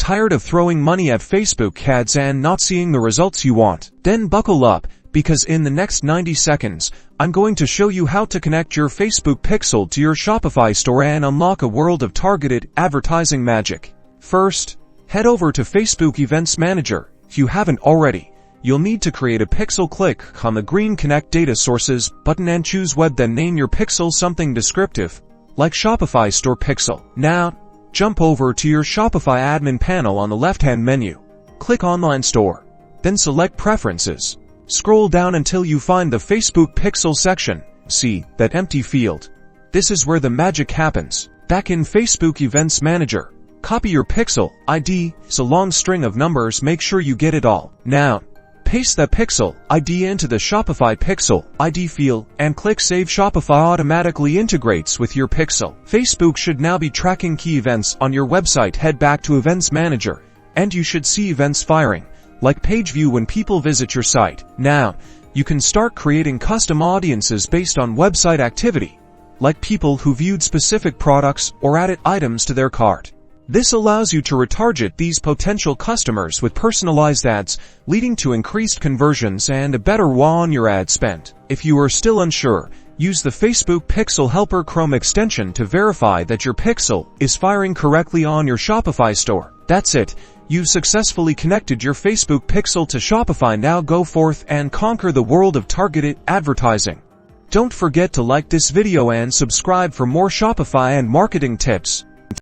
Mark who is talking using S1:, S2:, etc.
S1: Tired of throwing money at Facebook ads and not seeing the results you want? Then buckle up, because in the next 90 seconds, I'm going to show you how to connect your Facebook pixel to your Shopify store and unlock a world of targeted advertising magic. First, head over to Facebook Events Manager. If you haven't already, you'll need to create a pixel. Click on the green Connect Data Sources button and choose Web, then name your pixel something descriptive, like Shopify Store Pixel. Now, jump over to your Shopify admin panel on the left-hand menu. Click Online Store. Then select Preferences. Scroll down until you find the Facebook Pixel section. See that empty field? This is where the magic happens. Back in Facebook Events Manager, copy your pixel ID. It's a long string of numbers. Make sure you get it all. Now, paste that pixel ID into the Shopify Pixel ID field and click Save. Shopify automatically integrates with your pixel. Facebook should now be tracking key events on your website. Head back to Events Manager, and you should see events firing, like page view when people visit your site. Now, you can start creating custom audiences based on website activity, like people who viewed specific products or added items to their cart. This allows you to retarget these potential customers with personalized ads, leading to increased conversions and a better ROI on your ad spend. If you are still unsure, use the Facebook Pixel Helper Chrome extension to verify that your pixel is firing correctly on your Shopify store. That's it. You've successfully connected your Facebook pixel to Shopify. Now go forth and conquer the world of targeted advertising. Don't forget to like this video and subscribe for more Shopify and marketing tips.